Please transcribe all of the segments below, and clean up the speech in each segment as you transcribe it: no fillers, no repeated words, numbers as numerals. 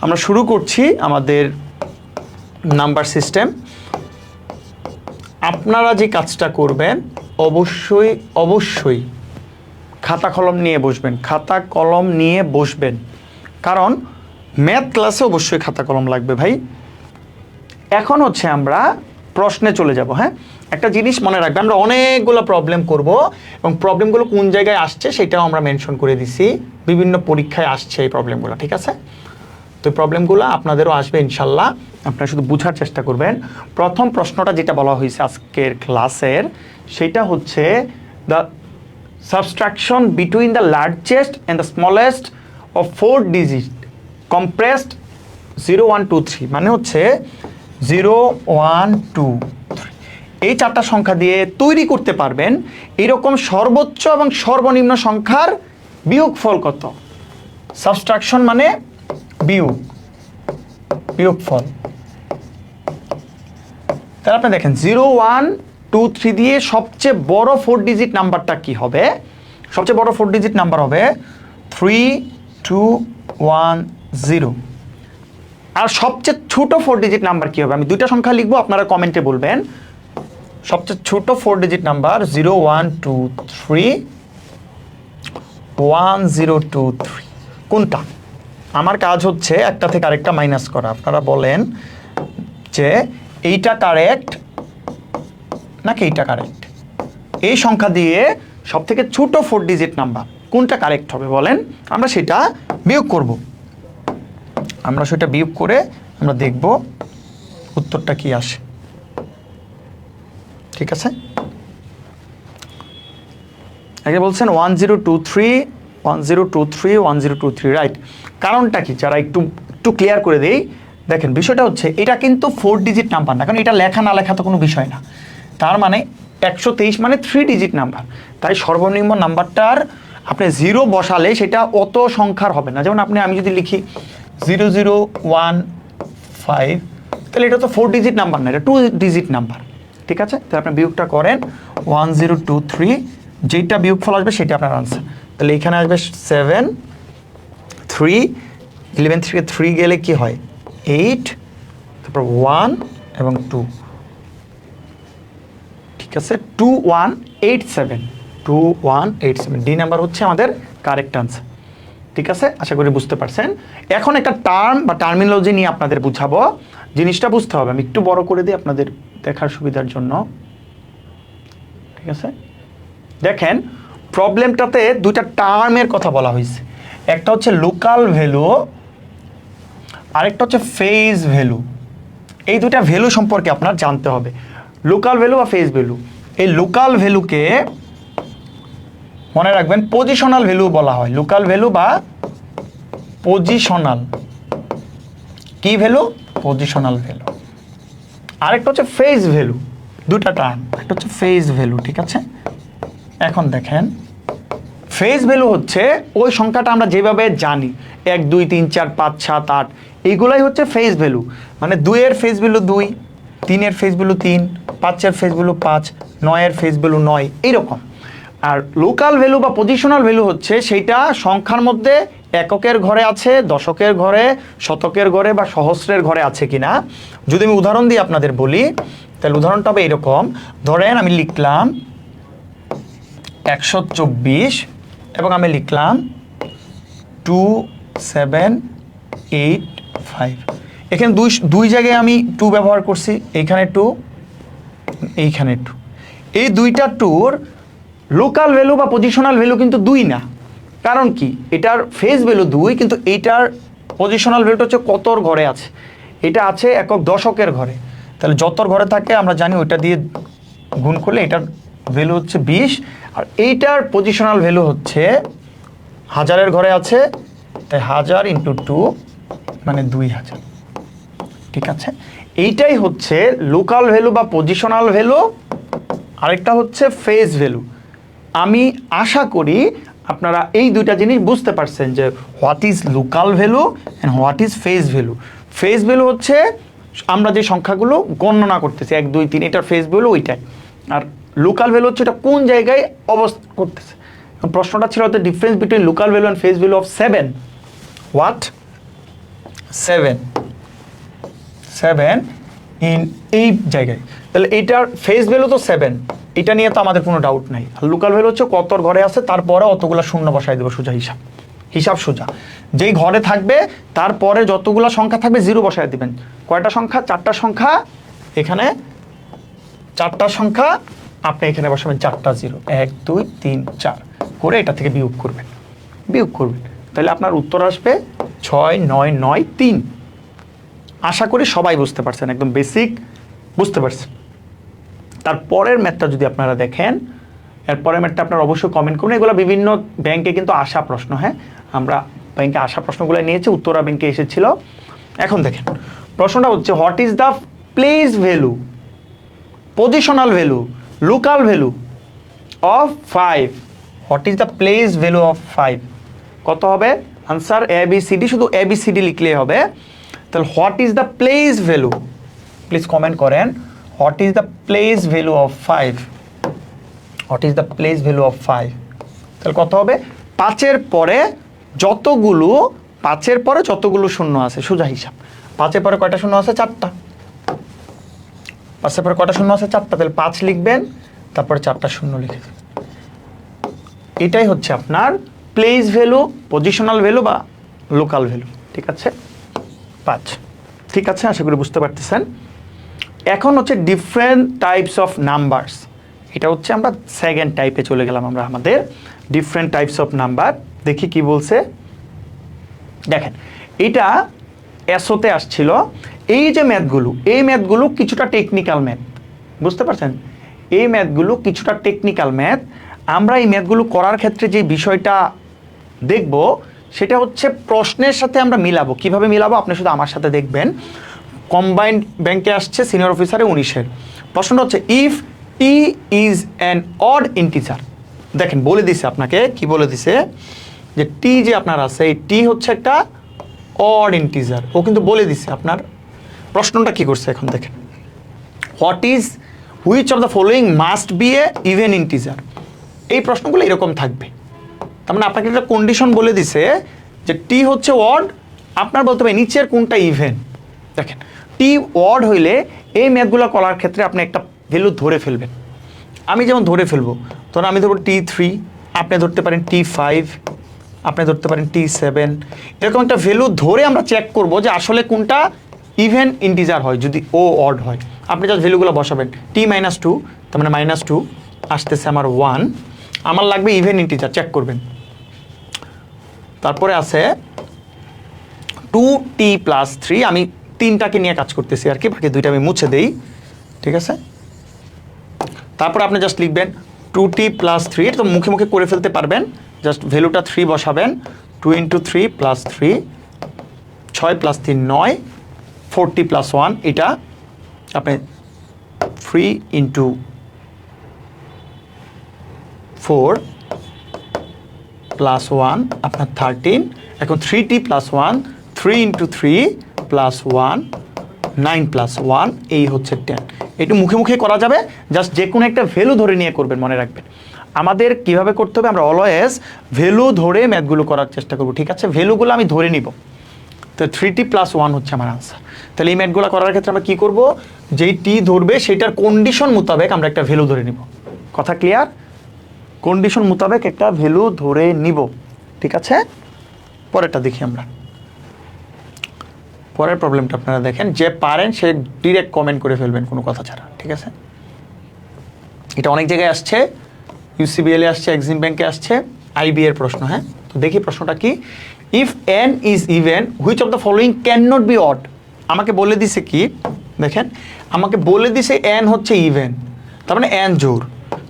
আমরা শুরু করছি আমাদের নাম্বার সিস্টেম। আপনারা যে কাজটা করবেন অবশ্যই খাতা কলম নিয়ে বসবেন, কারণ ম্যাথ ক্লাসে অবশ্যই খাতা কলম লাগবে ভাই। এখন হচ্ছে আমরা প্রশ্নে চলে যাব। হ্যাঁ, একটা জিনিস মনে রাখবেন, আমরা অনেকগুলো প্রবলেম করব এবং প্রবলেমগুলো কোন জায়গায় আসছে সেটাও আমরা মেনশন করে দিছি। বিভিন্ন পরীক্ষায় আসছে এই প্রবলেমগুলো, ঠিক আছে? তো এই প্রবলেমগুলো আপনাদেরও আসবে ইনশাল্লাহ, আপনারা শুধু বোঝার চেষ্টা করবেন। প্রথম প্রশ্নটা যেটা বলা হয়েছে আজকের ক্লাসের, সেটা হচ্ছে the subtraction between the largest and the smallest of 4 digit compressed 0 1 2 3, মানে হচ্ছে 0 1 2 3 এই 4টা সংখ্যা দিয়ে তৈরি করতে পারবেন এরকম সর্বোচ্চ এবং সর্বনিম্ন সংখ্যার বিয়োগফল কত। সাবট্রাকশন মানে বিয়োগফল। তাহলে আপনি দেখেন 0 1 2 3 দিয়ে সবচেয়ে বড় 4 ডিজিট নাম্বারটা কি হবে? সবচেয়ে বড় 4 ডিজিট নাম্বার হবে 3 2 1 0। আর সবচেয়ে ছোট 4 ডিজিট নাম্বার কি হবে? আমি দুইটা সংখ্যা লিখবো, আপনারা কমেন্টে বলবেন। সবচেয়ে ছোট 4 ডিজিট নাম্বার 0 1 2 3 1 0 2 3। কোনটা? আমার কাজ হচ্ছে একটা থেকে আরেকটা মাইনাস করা। আপনারা বলেন যে এইটা কারেক্ট নাকি এইটা কারেক্ট। এই সংখ্যা দিয়ে সব থেকে ছোট 4 ডিজিট নাম্বার কোনটা কারেক্ট হবে বলেন, আমরা সেটা বিয়োগ করব। আমরা সেটা বিয়োগ করে আমরা দেখব উত্তরটা কি আসে, ঠিক আছে? আগে বলছেন 1 0 2 3 1 0 2 3 1 0 2 3, রাইট। কারণটা কি যারা একটু ক্লিয়ার করে দেই। দেখেন বিষয়টা হচ্ছে এটা কিন্তু 4 ডিজিট নাম্বার না, কারণ এটা লেখা না লেখা তো কোনো বিষয় না। তার মানে 123 মানে 3 ডিজিট নাম্বার, তাই সর্বনিম্ন নাম্বারটার আপনি 0 বসালে সেটা অত সংখ্যার হবে না। যেমন আমি যদি লিখি 0 0 1 5, তাহলে এটা তো 4 ডিজিট নাম্বার না, এটা 2 ডিজিট নাম্বার, ঠিক আছে? তাহলে আপনি বিয়োগটা করেন 1 0 2 3, যেটা বিয়োগফল আসবে সেটা আপনার আনসার। তাহলে এখানে আসবে 7 3, 11 থেকে 3 গেলে কি হয় 8, তারপর 1 এবং 2, ঠিক আছে? 2 1 8 7, 2 1 8 7 ডি নাম্বার হচ্ছে আমাদের কারেক্ট আনসার, ঠিক আছে? আশা করি বুঝতে পারছেন। এখন একটা টার্ম বা টার্মিনোলজি নিয়ে আপনাদের বুঝাবো, জিনিসটা বুঝতে হবে। আমি একটু বড় করে দিই আপনাদের দেখার সুবিধার জন্য, ঠিক আছে? দেখেন প্রবলেমটাতে দুইটা টার্মের কথা বলা হয়েছে, একটা হচ্ছে লোকাল ভ্যালু, আরেকটা হচ্ছে ফেজ ভ্যালু। এই দুইটা ভ্যালু সম্পর্কে আপনার জানতে হবে, লোকাল ভ্যালু বা ফেজ ভ্যালু। এই লোকাল ভ্যালুকে মনে রাখবেন পজিশনাল ভ্যালু বলা হয়। লোকাল ভ্যালু বা পজিশনাল, কি ভ্যালু? Positional value. আরেকটা হচ্ছে ফেজ ভ্যালু। দুটা টার্ম, একটা হচ্ছে ফেজ ভ্যালু, ঠিক আছে? এখন দেখেন ফেজ ভ্যালু হচ্ছে ওই সংখ্যাটা আমরা যেভাবে জানি 1 2 3 4 5 7 8, এইগুলাই হচ্ছে ফেজ ভ্যালু। মানে 2 এর ফেজ ভ্যালু 2, 3 এর ফেজ ভ্যালু 3, 5 এর ফেজ ভ্যালু 5, 9 এর ফেজ ভ্যালু 9, এইরকম। আর লোকাল ভ্যালু বা পজিশনাল ভ্যালু হচ্ছে সেইটা সংখ্যার মধ্যে এককের ঘরে আছে, দশকের ঘরে, শতকের ঘরে বা সহস্রের ঘরে আছে কিনা। যদি আমি উদাহরণ দিয়ে আপনাদের বলি, তাহলে উদাহরণটা হবে এরকম। ধরেন আমি লিখলাম 124 এবং আমি লিখলাম 2 7 8 5। এখানে দুই জায়গায় আমি 2 ব্যবহার করছি, এইখানে 2, এইখানে 2। এই দুইটা 2-র লোকাল ভ্যালু বা পজিশনাল ভ্যালু কিন্তু 2 না। কারণ কি? এটার ফেজ ভ্যালু 2, কিন্তু এইটার পজিশনাল ভ্যালুটা হচ্ছে কতর ঘরে আছে, এটা আছে একক দশকের ঘরে। তাহলে যতর ঘরে থাকে আমরা জানি ওইটা দিয়ে গুণ করলে এটার ভ্যালু হচ্ছে 20, আর এইটার পজিশনাল ভ্যালু হচ্ছে হাজারের ঘরে আছে, তাই 1000 × 2 মানে 2000, ঠিক আছে? এইটাই হচ্ছে লোকাল ভ্যালু বা পজিশনাল ভ্যালু, আরেকটা হচ্ছে ফেজ ভ্যালু। আমি আশা করি আপনারা এই দুইটা জিনিস বুঝতে পারছেন যে what is local value and what is phase value. Phase value হচ্ছে আমরা যে সংখ্যাগুলো গণনা করতেছি 1 2 3, এটার ফেজ ভ্যালু ওইটাই। আর লোকাল ভ্যালু হচ্ছে এটা কোন জায়গায় অবস্থান করতেছে। প্রশ্নটা ছিল the difference between local value and phase value of 7 what? 7 in এই জায়গায়, তাহলে এইটার ফেস ভ্যালু তো 7, এটা নিয়ে তো আমাদের কোনো ডাউট নাই। আর লোকাল ভ্যালু হচ্ছে কত ঘরে আছে তারপরে অতগুলো শূন্য বসাই দেবো, সোজা হিসাব সোজা। যেই ঘরে থাকবে তারপরে যতগুলো সংখ্যা থাকবে জিরো বসাই দিবেন। কয়টা সংখ্যা? 4টা সংখ্যা, এখানে 4টা সংখ্যা, আপনি এখানে বসাবেন 4টা জিরো, 1 2 3 4 করে এটা থেকে বিয়োগ করবেন, তাহলে আপনার উত্তর আসবে 6 9 9 3। আশা করি সবাই বুঝতে পারছেন, একদম বেসিক বুঝতে পারছেন। তারপরের ম্যাথটা যদি আপনারা দেখেন, এরপরের ম্যাথটা আপনারা অবশ্যই কমেন্ট করুন। এগুলো বিভিন্ন ব্যাংকে কিন্তু আসা প্রশ্ন, হ্যাঁ, আমরা ব্যাংকে আসা প্রশ্নগুলো নিয়েছি, উত্তরা ব্যাংকে এসেছিল। এখন দেখেন প্রশ্নটা হচ্ছে, what is the place value, positional value, local value of 5? What is the place value of 5? কত হবে আনসার? ABCD, শুধু ABCD লিখলেই হবে। তাহলে what is the place value, please comment করেন, what is the place value of 5? What is the place value of 5? তাহলে কত হবে? 5-এর পরে যতগুলো শূন্য আছে, সোজা হিসাব। 5-এর পরে কয়টা শূন্য আছে? 4টা। 5-এর পরে কয়টা শূন্য আছে? 4টা। তাহলে 5 লিখবেন, তারপরে 4টা শূন্য লিখে দেবেন। এটাই হচ্ছে আপনার প্লেস ভ্যালু, পজিশনাল ভ্যালু বা লোকাল ভ্যালু। ঠিক আছে, 5। ঠিক আছে, আশা করি বুঝতে পারতেছেন। এখন হচ্ছে ডিফারেন্ট টাইপস অফ নাম্বারস। এটা হচ্ছে আমরা সেকেন্ড টাইপে চলে গেলাম, আমরা আমাদের ডিফারেন্ট টাইপস অফ নাম্বার। দেখি কি বলছে, দেখেন এটা এসওতে আসছিল। এই যে ম্যাথগুলো, এই ম্যাথগুলো কিছুটা টেকনিক্যাল ম্যাথ, বুঝতে পারছেন? এই ম্যাথগুলো কিছুটা টেকনিক্যাল ম্যাথ। আমরা এই ম্যাথগুলো করার ক্ষেত্রে যে বিষয়টা দেখব সেটা হচ্ছে প্রশ্নের সাথে আমরা মিলাবো। কিভাবে মিলাবো আপনি শুধু আমার সাথে দেখবেন। কম্বাইন্ড ব্যাংকে আসছে, সিনিয়র অফিসারে 19-এর প্রশ্নটা হচ্ছে, if T is an odd integer. দেখেন বলে দিছে আপনাকে, কি বলে দিছে, যে টি যে আপনার আছে, এই টি হচ্ছে একটা অড ইন্টিজার। ও কিন্তু বলে দিছে আপনার। প্রশ্নটা কি করছে এখন দেখেন, which of the following must B A even integer. এই প্রশ্নগুলো এরকম থাকবে। তার মানে আপনাকে একটা কন্ডিশন বলে দিছে যে টি হচ্ছে অড, আপনার বলতে হবে নিচের কোনটা ইভেন। দেখেন টি অড হইলে এই ম্যাথগুলো করার ক্ষেত্রে আপনি একটা ভ্যালু ধরে ফেলবেন। আমি যেমন ধরে ফেলবো, তখন আমি ধরবো T3, আপনি ধরতে পারেন T5, আপনি ধরতে পারেন T7। এরকম একটা ভ্যালু ধরে আমরা চেক করব যে আসলে কোনটা ইভেন ইন্টিজার হয়, যদি ও অড হয়। আপনি জাস্ট ভ্যালুগুলো বসাবেন, T-2, তার মানে -2 আসতেছে আমার 1, আমার লাগবে ইভেন ইন্টিজার, চেক করবেন। তারপরে আছে 2t+3, আমি 3টাকে নিয়ে কাজ করতেছি আর কি, বাকি 2টা আমি মুছে দেই। ঠিক আছে, তারপরে আপনি জাস্ট লিখবেন 2t+3, এটা তো মুখে মুখে করে ফেলতে পারবেন, জাস্ট ভ্যালুটা 3 বসাবেন, 2 × 3 + 3, 6 + 3 9, 40+1, এটা আপনি 3 × 4 + 1 আপনার 13। এখন 3t+1, 3 × 3 + 1, 9 + 1, এই হচ্ছে 10। একটু মুখে মুখে করা যাবে, জাস্ট যে কোনো একটা ভ্যালু ধরে নিয়ে করবেন, মনে রাখবেন। আমাদের কিভাবে করতে হবে, আমরা অলওয়েজ ভ্যালু ধরে ম্যাথগুলো করার চেষ্টা করব। ঠিক আছে, ভ্যালুগুলো আমি ধরে নিব। তো 3t+1 হচ্ছে আমার আনসার। তাহলে এই ম্যাথগুলো করার ক্ষেত্রে আমরা কী করব, যেই টি ধরবে সেটার কন্ডিশন মোতাবেক আমরা একটা ভ্যালু ধরে নিব। কথা ক্লিয়ার? কন্ডিশন মোতাবেক একটা ভ্যালু ধরে নিব। ঠিক আছে, পরেরটা দেখি আমরা। পরের প্রবলেমটা আপনারা দেখেন, যে পারেন সে ডিরেক্ট কমেন্ট করে ফেলবেন কোনো কথা ছাড়া। ঠিক আছে, এটা অনেক জায়গায় আসছে, UCBL এ আসছে, এক্সিম ব্যাংকে আসছে, IB এর প্রশ্ন। হ্যাঁ, তো দেখি প্রশ্নটা কি, if n is even which of the following can not be odd. আমাকে বলে দিছে কি, দেখেন আমাকে বলে দিছে n হচ্ছে ইভেন, তার মানে n জোড়।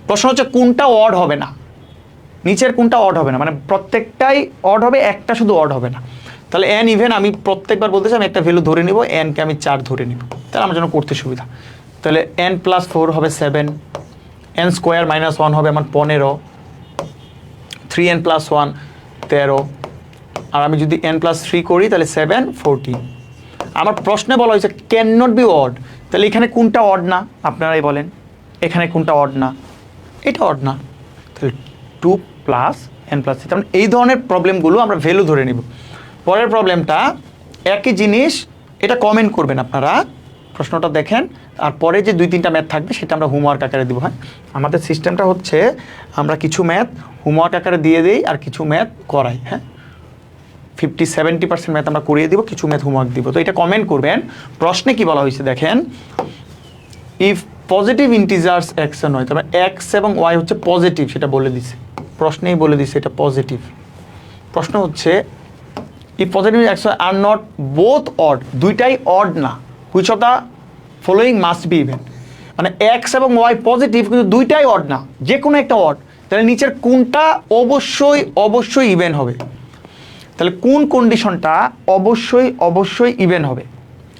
প্রশ্ন হচ্ছে কোনটা অড হবে না, নিচের কোনটা অড হবে না, মানে প্রত্যেকটাই অড হবে, একটা শুধু অড হবে না। তাহলে n ইভেন, আমি প্রত্যেকবার বলতেছি আমি একটা ভ্যালু ধরে নিব, n-কে আমি 4 ধরে নিব, তাহলে আমার জন্য করতে সুবিধা। তাহলে n+4 হবে 7, n² - 1 হবে আমার 15, 3n+1 13, আর আমি যদি n+3 করি তাহলে 7 14। আমার প্রশ্নে বলা হয়েছে ক্যান নট বি অড, তাহলে এখানে কোনটা অড না আপনারাই বলেন, এখানে কোনটা অড না, এটা অড না, তাহলে 2 + n+3। তার মানে এই ধরনের প্রবলেমগুলো আমরা ভ্যালু ধরে নিব। পরের প্রবলেমটা, একই জিনিস, এটা কমেন্ট করবেন আপনারা, প্রশ্নটা দেখেন, আর পরে যে 2-3টা ম্যাথ থাকবে সেটা আমরা হোমওয়ার্ক আকারে দেবো। হ্যাঁ, আমাদের সিস্টেমটা হচ্ছে আমরা কিছু ম্যাথ হোমওয়ার্ক আকারে দিয়ে দিই আর কিছু ম্যাথ করাই। হ্যাঁ, 50-70% ম্যাথ আমরা করিয়ে দিব, কিছু ম্যাথ হোমওয়ার্ক দিব। তো এটা কমেন্ট করবেন। প্রশ্নে কি বলা হয়েছে দেখেন, if positive integers x and y, তবে এক্স এবং ওয়াই হচ্ছে পজিটিভ, সেটা বলে দিছে, প্রশ্নেই বলে দিছে এটা পজিটিভ। প্রশ্ন হচ্ছে if positive x are not both odd, দুইটাই অড না, which of the following must be even, মানে এক্স এবং ওয়াই পজিটিভ কিন্তু দুইটাই অড না, যে কোনো একটা অড, তাহলে নিচের কোনটা অবশ্যই ইভেন হবে? তাহলে কোন কন্ডিশনটা অবশ্যই ইভেন হবে?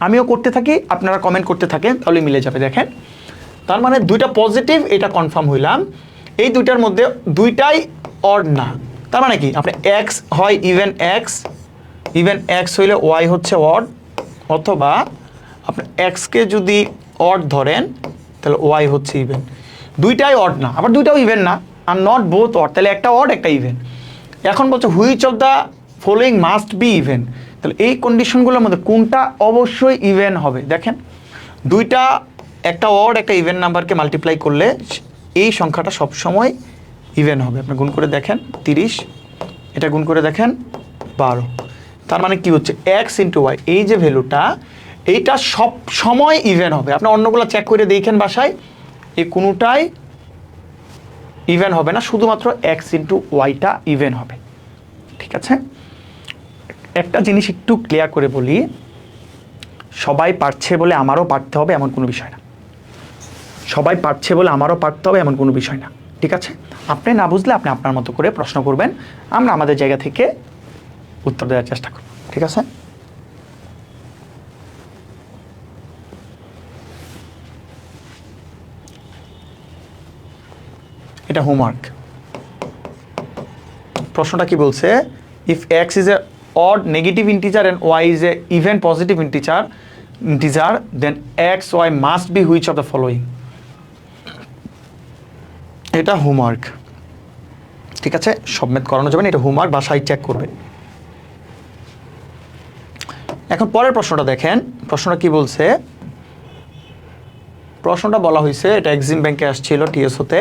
আমিও করতে থাকি, আপনারা কমেন্ট করতে থাকেন, তাহলে মিলে যাবে। দেখেন, তার মানে দুইটা পজিটিভ, এটা কনফার্ম হইলাম। এই দুইটার মধ্যে দুইটাই অড না, তার মানে কি আপনি এক্স হয় ইভেন এক্স হইলে ওয়াই হচ্ছে অড, অথবা আপনি এক্সকে যদি অড ধরেন তাহলে ওয়াই হচ্ছে ইভেন। দুইটাই অড না, আবার দুইটাও ইভেন না, আর নট বোথ অড, তাহলে একটা অড একটা ইভেন। এখন বলছে which of the following must be even, তাহলে এই কন্ডিশনগুলোর মধ্যে কোনটা অবশ্যই ইভেন হবে? দেখেন, দুইটা, একটা অড একটা ইভেন নাম্বারকে মাল্টিপ্লাই করলে এই সংখ্যাটা সবসময় ইভেন হবে। আপনি গুণ করে দেখেন 30, এটা গুণ করে দেখেন 12, তার মানে কি হচ্ছে এক্স ইন্টু ওয়াই, এই যে ভ্যালুটা, এইটা সব সময় ইভেন হবে। আপনি অন্যগুলো চেক করে দেখেন বাসায়, এই কোনোটাই ইভেন হবে না, শুধুমাত্র এক্স ইন্টু ওয়াইটা ইভেন হবে। ঠিক আছে, একটা জিনিস একটু ক্লিয়ার করে বলি, সবাই পারছে বলে আমারও পারতে হবে এমন কোনো বিষয় না, সবাই পারছে বলে আমারও পারতে হবে এমন কোনো বিষয় না। ঠিক আছে, আপনি না বুঝলে আপনি আপনার মতো করে প্রশ্ন করবেন, আমরা আমাদের জায়গা থেকে উত্তর দেওয়ার চেষ্টা করব। ঠিক আছে, এটা হোমওয়ার্ক। প্রশ্নটা কি বলছে, if x is a odd negative integer and y is a even positive integer then x y must be which of the following. এটা হোমওয়ার্ক। ঠিক আছে, সব ম্যাথ করানো যাবে না, এটা হোমওয়ার্ক, বাসায় চেক করবেন। এখন পরের প্রশ্নটা দেখেন, প্রশ্নটা কি বলছে, প্রশ্নটা বলা হয়েছে, এটা এক্সিম ব্যাংকে আসছিল টিএসওতে,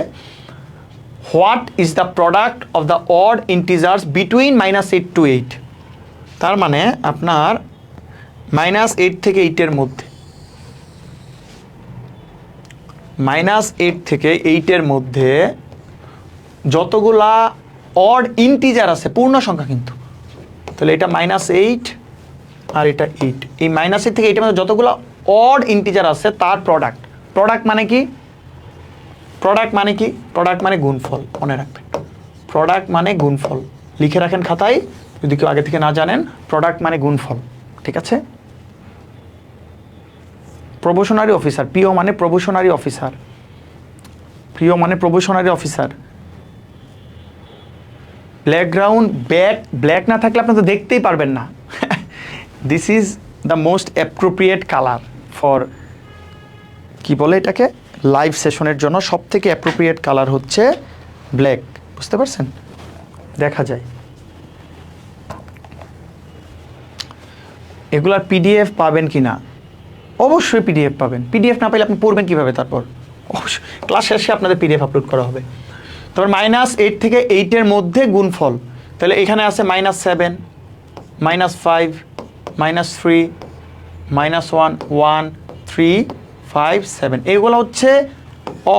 what is the product of the odd integers between -8 to 8, তার মানে আপনার -8 থেকে 8-এর মধ্যে, -8 থেকে 8-এর মধ্যে যতগুলা অড ইন্টিজার আছে, পূর্ণ সংখ্যা কিন্তু, তাহলে এটা -8 আর এটা 8, এই -8 থেকে 8-এর মধ্যে যতগুলো অড ইন্টিজার আছে তার প্রোডাক্ট। প্রোডাক্ট মানে কি? প্রোডাক্ট মানে গুণফল, মনে রাখবেন, প্রোডাক্ট মানে গুণফল, লিখে রাখেন খাতায় যদি কেউ আগে থেকে না জানেন, প্রোডাক্ট মানে গুণফল। ঠিক আছে, প্রোবেশনারি অফিসার, পিও মানে প্রোবেশনারি অফিসার, ব্যাকগ্রাউন্ড ব্ল্যাক না থাকলে আপনি তো দেখতেই পারবেন না। This is the most appropriate colour for, কি বলে এটাকে, লাইভ সেশনের জন্য সব থেকে অ্যাপ্রোপ্রিয়েট কালার হচ্ছে ব্ল্যাক। বুঝতে পারছেন, দেখা যায়। এগুলার পিডিএফ পাবেন কি না? অবশ্যই পিডিএফ পাবেন। পিডিএফ না পেলে আপনি পড়বেন কীভাবে? তারপর অবশ্যই ক্লাস শেষে আপনাদের পিডিএফ আপলোড করা হবে। তারপর -8 থেকে 8-এর মধ্যে গুণফল, তাহলে এখানে আছে -7, -5, -3, -1, 1, 3, 5, 7, এইগুলো হচ্ছে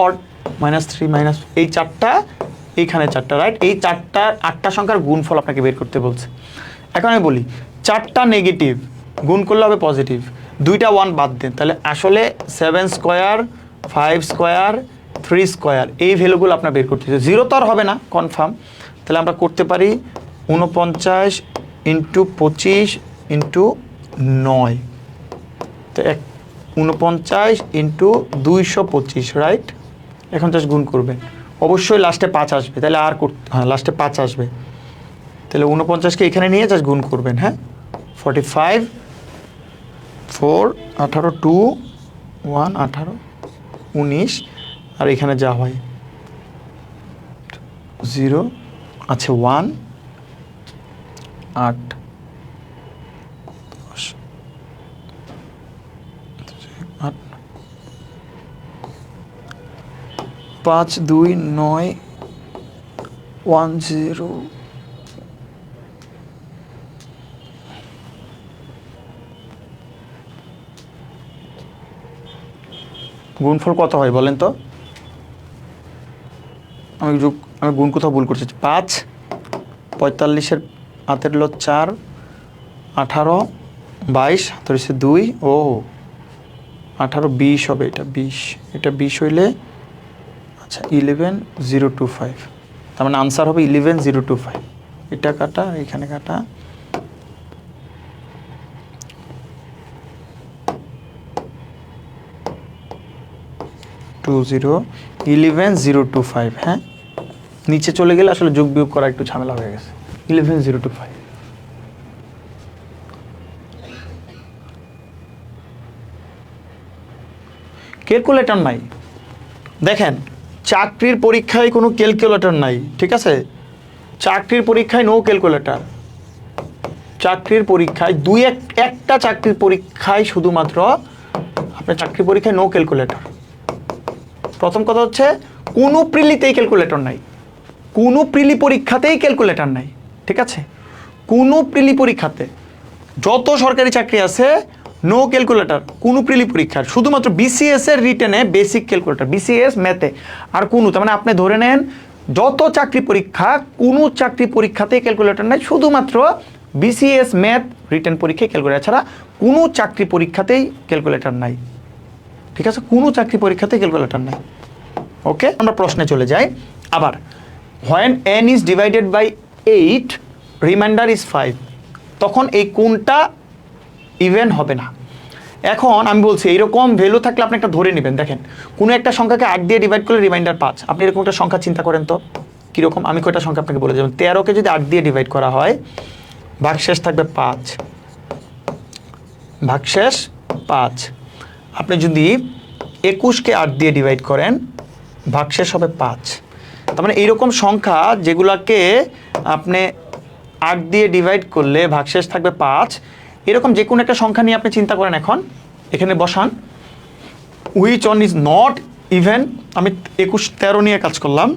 অড, -3 এই চারটা, এইখানে চারটা, রাইট? এই চারটার 8টা সংখ্যার গুণফল আপনাকে বের করতে বলছে। এখন আমি বলি, 4টা নেগেটিভ গুণ করলে হবে পজিটিভ, 2টা 1 বাদ দেন, তাহলে আসলে 7 স্কোয়ার, 5 স্কোয়ার, 3 স্কোয়ার, এই ভ্যালুগুলো আপনার বের করতে হবে। 0 তো আর হবে না কনফার্ম, তাহলে আমরা করতে পারি 49 × 25 × 9, তো 49 × 225, রাইট? এখন জাস্ট গুণ করবেন, অবশ্যই লাস্টে 5 আসবে, তাহলে আর লাস্টে 5 আসবে, তাহলে 49কে এখানে নিয়ে জাস্ট গুণ করবেন। হ্যাঁ, 45, 4, 18, 2, 1, 18, 19, আর এখানে যা হয় 0 আছে, 1, 8, 10, 5 2 9 1 0 গুণফল কত হয় বলেন তো? আমি গুণ কোথাও ভুল করছি। 5 45-এর হাতের হলো 4 18 22 হাতের হচ্ছে 2 ও 18 20 হবে, এটা 20 হইলে আচ্ছা 11025, তার মানে আনসার হবে 11025। এটা কাটা এখানে কাটা, টু 11025। হ্যাঁ, নিচে চলে গেলে আসলে যোগ বিয়োগ করা একটু ঝামেলা হয়ে গেছে। 11025। ক্যালকুলেটর নাই। দেখেন, চাকরির পরীক্ষায় কোনো ক্যালকুলেটর নাই, ঠিক আছে? চাকরির পরীক্ষায় নো ক্যালকুলেটর। চাকরির পরীক্ষায় একটা চাকরির পরীক্ষায় শুধুমাত্র আপনার চাকরি পরীক্ষায় নো ক্যালকুলেটর। প্রথম কথা হচ্ছে কোনো প্রিলিতেই ক্যালকুলেটর নাই, কোনো প্রিলি পরীক্ষাতেই ক্যালকুলেটর নাই, ঠিক আছে? কোনো প্রিলি পরীক্ষাতে যত সরকারি চাকরি আছে নো ক্যালকুলেটর কোনো প্রিলি পরীক্ষার, শুধুমাত্র বিসিএস এর রিটেনে বেসিক ক্যালকুলেটর, বিসিএস ম্যাথে আর কোনো, তার মানে আপনি ধরে নেন যত চাকরি পরীক্ষা কোনো চাকরি পরীক্ষাতেই ক্যালকুলেটর নাই, শুধুমাত্র বিসিএস ম্যাথ রিটেন পরীক্ষায় ক্যালকুলেটর ছাড়া কোনো চাকরি পরীক্ষাতেই ক্যালকুলেটর নাই, ঠিক আছে? কোনো চাকরি পরীক্ষাতেই ক্যালকুলেটর নাই। ওকে, আমরা প্রশ্নে চলে যাই আবার। when n is divided by 8 reminder is 5, তখন এই কোনটা ইভেন হবে না? এখন আমি বলছি এইরকম ভ্যালু থাকলে আপনি একটা ধরে নেবেন। দেখেন, কোনো একটা সংখ্যাকে 8 দিয়ে ডিভাইড করলে রিমাইন্ডার 5, আপনি এরকম একটা সংখ্যা চিন্তা করেন তো কীরকম। আমি কয়টা সংখ্যা আপনাকে বলে যাবেন। 13কে যদি 8 দিয়ে ডিভাইড করা হয় ভাগশেষ থাকবে 5, ভাগশেষ 5। আপনি যদি 21কে 8 দিয়ে ডিভাইড করেন ভাগশেষ হবে 5। তার মানে এইরকম সংখ্যা যেগুলোকে আপনি 8 দিয়ে ডিভাইড করলে ভাগশেষ থাকবে 5, এরকম যে কোনো একটা সংখ্যা নিয়ে আপনি চিন্তা করেন। এখন এখানে বসান which one is not even. আমি 13 নিয়ে কাজ করলাম।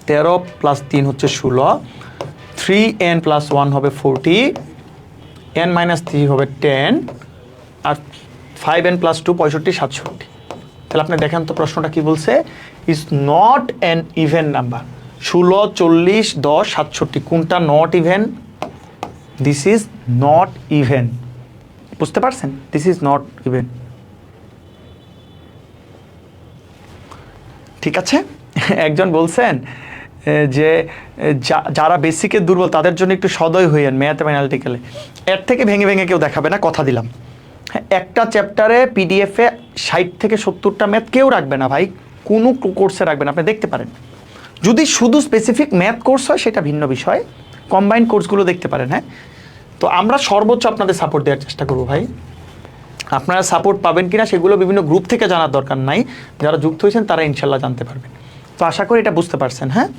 13 + 3 হচ্ছে 16, 3n + 1 হবে 40, n - 3 হবে 10, আর 5n + 2 65 67। তাহলে আপনি দেখেন তো প্রশ্নটা কি বলছে, is not an even number. 16 40 10 67 কোনটা not even? This is not even. বুঝতে পারছেন? দিস ইজ নট ইভেন, ঠিক আছে? একজন বলছেন যে যারা বেসিকে দুর্বল তাদের জন্য একটু সদয় হইয়েন ম্যাথমেটিক্যালে। এর থেকে ভেঙে ভেঙে কেউ দেখাবে না, কথা দিলাম। একটা চ্যাপ্টারে পিডিএফে 60 থেকে 70টা ম্যাথ কেউ রাখবে না ভাই, কোনো কোর্সে রাখবে না। আপনি দেখতে পারেন, যদি শুধু স্পেসিফিক ম্যাথ কোর্স হয় সেটা ভিন্ন বিষয়, কম্বাইন্ড কোর্সগুলো দেখতে পারেন। হ্যাঁ, তো আমরা সর্বোচ্চ আপনাদের সাপোর্ট দেওয়ার চেষ্টা করব ভাই। আপনারা সাপোর্ট পাবেন কিনা সেগুলো বিভিন্ন গ্রুপ থেকে জানার দরকার নাই, যারা যুক্ত হয়েছেন তারা ইনশাল্লাহ জানতে পারবেন। তো আশা করি এটা বুঝতে পারছেন। হ্যাঁ,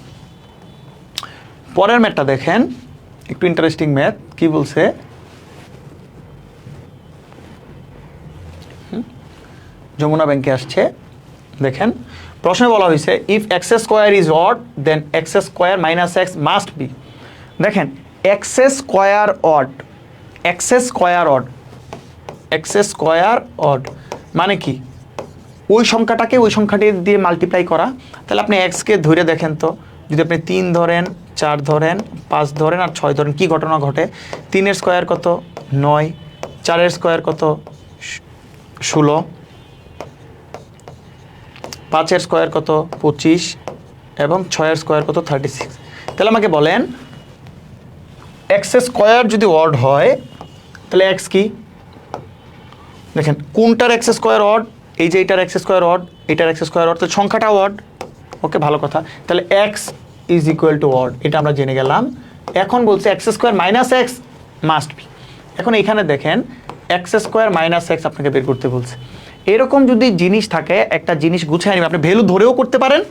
পরের ম্যাথটা দেখেন, একটু ইন্টারেস্টিং ম্যাথ। কি বলছে, যমুনা ব্যাংকে আসছে। দেখেন প্রশ্নে বলা হয়েছে if x square is odd then x square minus x must be. দেখেন x square odd, x square odd, x square odd মানে কি? ওই সংখ্যাটাকে ওই সংখ্যাটি দিয়ে মাল্টিপ্লাই করা। তাহলে আপনি এক্সকে ধরে দেখেন তো, যদি আপনি 3 ধরেন, 4 ধরেন, 5 ধরেন আর 6 ধরেন, কি ঘটনা ঘটে? 3-এর স্কোয়ার কত? 9, 4-এর স্কোয়ার কত? 16, 5-এর স্কোয়ার কত? 25 এবং 6-এর স্কোয়ার কত? 36। তাহলে আমাকে বলেন এক্স স্কোয়ার যদি অড হয় তাহলে এক্স কি? দেখেন কোনটার এক্স স্কোয়ার অড? এই যে এইটার এক্স স্কোয়ার অড, এইটার এক্স স্কোয়ার অড, তো সংখ্যাটাও অড। ওকে, ভালো কথা। তাহলে x is equal to odd, এটা আমরা জেনে গেলাম। এখন বলছে x square minus x must B. এখন এখানে দেখেন এক্স স্কোয়ার মাইনাস এক্স আপনাকে বের করতে বলছে। এরকম যদি জিনিস থাকে, একটা জিনিস গুছিয়ে নেবেন, আপনি ভ্যালু ধরেও করতে পারেন,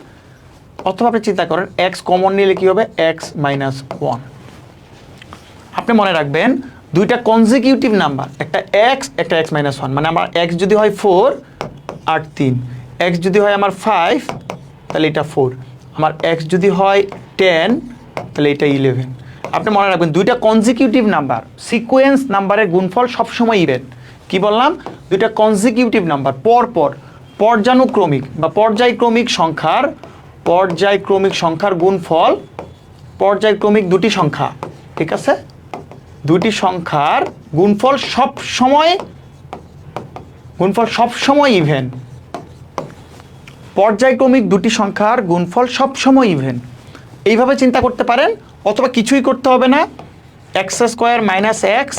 অথবা আপনি চিন্তা করেন এক্স কমন নিলে কী হবে? X minus 1। আপনি মনে রাখবেন দুইটা কনজিকিউটিভ নাম্বার, একটা এক্স একটা এক্স মাইনাস ওয়ান, মানে আমার এক্স যদি হয় 4 আর 3, এক্স যদি হয় আমার 5 তাহলে এটা 4, আমার এক্স যদি হয় 10 তাহলে এটা 11। আপনি মনে রাখবেন দুইটা কনজিকিউটিভ নাম্বার, সিকোয়েন্স নাম্বারের গুণফল সবসময় ইভেন। কি বললাম? দুইটা কনজিকিউটিভ নাম্বার পরপর পর্যানুক্রমিক বা পর্যায়ক্রমিক সংখ্যার গুণফল, পর্যায়ক্রমিক দুটি সংখ্যা, ঠিক আছে, দুটি সংখ্যার গুণফল সবসময় ইভেন। পর্যায়ক্রমিক দুটি সংখ্যার গুণফল সবসময় ইভেন। এইভাবে চিন্তা করতে পারেন, অথবা কিছুই করতে হবে না, এক্স স্কোয়ার মাইনাস এক্স,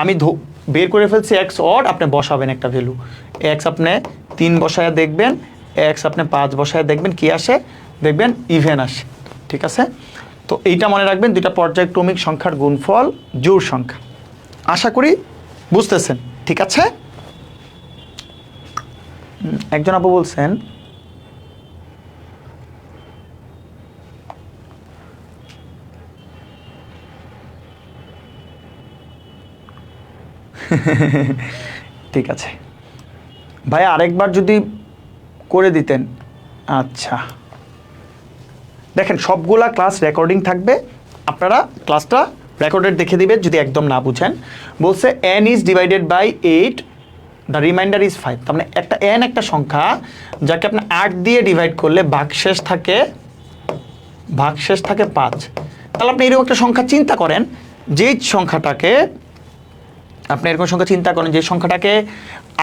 আমি বের করে ফেলছি এক্স অড, আপনি বসাবেন একটা ভ্যালু, এক্স আপনি 3 বসায় দেখবেন, এক্স আপনি 5 বসায় দেখবেন কি আসে, দেখবেন ইভেন আসে, ঠিক আছে। তো এইটা মনে রাখবেন, দুইটা পর্যায়ক্রমিক সংখ্যার গুণফল জোড় সংখ্যা। আশা করি বুঝতেছেন, ঠিক আছে। একজন আপু বলছেন ঠিক আছে ভাই, আরেকবার যদি করে দিতেন। আচ্ছা, দেখেন সবগুলা ক্লাস রেকর্ডিং থাকবে, আপনারা ক্লাসটা রেকর্ডেড দেখে দিবেন যদি একদম না বুঝেন। বলছে n is divided by 8, the remainder is 5। তার মানে একটা n একটা সংখ্যা যাকে আপনি 8 দিয়ে ডিভাইড করলে ভাগশেষ থাকে 5। তাহলে আপনি এরকম একটা সংখ্যা চিন্তা করেন, যেই সংখ্যাটাকে আপনি এরকম সংখ্যা চিন্তা করেন যে সংখ্যাটাকে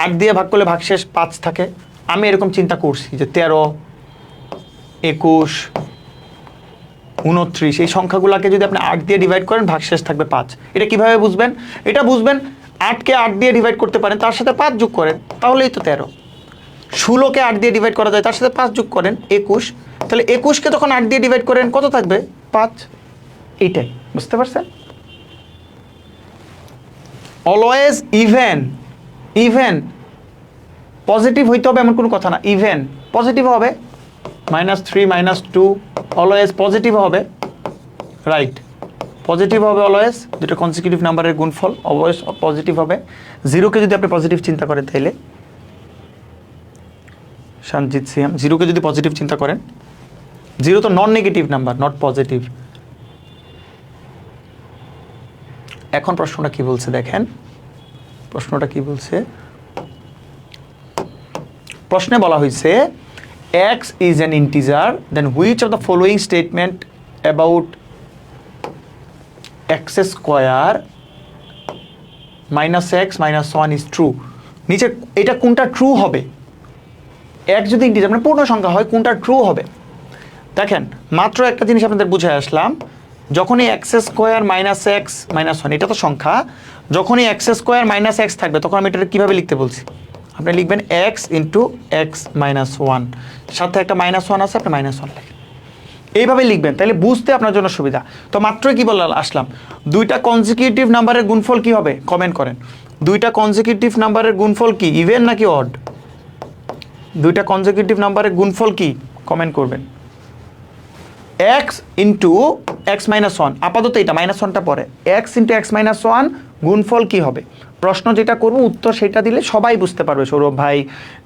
8 দিয়ে ভাগ করলে ভাগশেষ 5 থাকে। আমি এরকম চিন্তা করছি যে 13, 21, 29, এই সংখ্যাগুলোকে যদি আপনি 8 দিয়ে ডিভাইড করেন ভাগশেষ থাকবে 5। এটা কিভাবে বুঝবেন? এটা বুঝবেন, 8কে 8 দিয়ে ডিভাইড করতে পারেন, তার সাথে 5 যোগ করেন, তাহলেই তো 13। 16কে 8 দিয়ে ডিভাইড করা যায়, তার সাথে 5 যোগ করেন, 21। তাহলে 21কে তখন 8 দিয়ে ডিভাইড করেন, কত থাকবে? 5। এইটাই, বুঝতে পারছেন? অলওয়েজ ইভেন পজিটিভ হইতে হবে এমন কোনো কথা না, ইভেন পজিটিভ হবে, -3 -2 অলওয়েজ পজিটিভ হবে, রাইট, পজিটিভ হবে অলওয়েজ। দুটো কনসিকিউটিভ নাম্বারের গুণফল অলওয়েজ পজিটিভ হবে। 0কে যদি আপনি পজিটিভ চিন্তা করেন তাইলে, সঞ্জিত সিয়াম, 0কে যদি পজিটিভ চিন্তা করেন, 0 তো non negative number, not positive. এখন প্রশ্নটা কি বলছে দেখেন, প্রশ্নটা কি বলছে। প্রশ্নে বলা হয়েছে x is an integer, then which of the following statement about x square minus x minus 1 is true? নিচে এটা কোনটা ট্রু হবে? x যদি ইন্টিজার মানে পূর্ণ সংখ্যা হয়, কোনটা ট্রু হবে? দেখেন মাত্র একটা জিনিস আপনাদের বুঝাই আসলাম, যখনই x square minus x minus 1, এটা তো সংখ্যা, যখনই x স্কোয়ার মাইনাস এক্স থাকবে তখন আমি এটা কীভাবে লিখতে বলছি? আপনি লিখবেন x ইন্টু এক্স মাইনাস 1, সাথে একটা -1 আছে, আপনি -1 লিখেন, এইভাবে লিখবেন, তাহলে বুঝতে আপনার জন্য সুবিধা। তো মাত্রই কি বললাম আসলাম, দুইটা কনজিকিউটিভ নাম্বারের গুণফল কি হবে? কমেন্ট করেন। দুইটা কনজিকিউটিভ নাম্বারের গুণফল কি, ইভেন নাকি অড? দুইটা কনজিকিউটিভ নাম্বারের গুণফল কি? কমেন্ট করবেন। x ইন্টু এক্স মাইনাস 1, আপাতত এটা -1টা পরে, x ইন্টু এক্স মাইনাস 1 গুণফল কি হবে? প্রশ্ন যেটা করবো উত্তর সেটা দিলে সবাই বুঝতে পারবে, সৌরভ ভাই,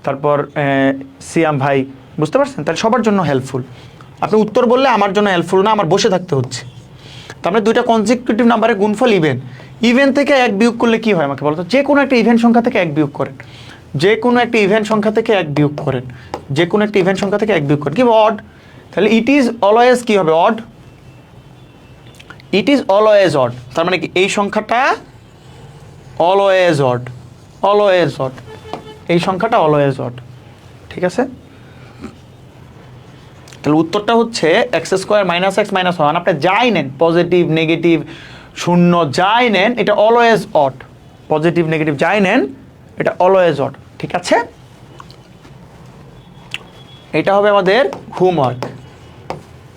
তারপর সিয়াম ভাই, বুঝতে পারছেন? তাহলে সবার জন্য হেল্পফুল। আপনি উত্তর বললে আমার জন্য হেল্পফুল না, আমার বসে থাকতে হচ্ছে। তারপরে দুইটা কনজিকিউটিভ নাম্বারের গুণফল ইভেন থেকে 1 বিয়োগ করলে কি হয় আমাকে বলতো? যে কোনো একটা ইভেন সংখ্যা থেকে 1 বিয়োগ করেন, যে কোনো একটা ইভেন সংখ্যা থেকে 1 বিয়োগ করেন, যে কোনো একটা ইভেন সংখ্যা থেকে 1 বিয়োগ করেন, কি অড? তাহলে ইট ইজ অলওয়েজ কি হবে? Odd. It is always odd, তার মানে কি এই সংখ্যাটা অলওয়েজ অড, অলওয়েজ অড, এই সংখ্যাটা অলওয়েজ অড, ঠিক আছে। তাহলে উত্তরটা হচ্ছে x square minus x minus 1, আপনি যাই নেন, পজিটিভ নেগেটিভ শূন্য যাই নেন, এটা অলওয়েজ অড, পজিটিভ নেগেটিভ যাই নেন, এটা অলওয়েজ অড, ঠিক আছে। এটা হবে আমাদের হোমওয়ার্ক,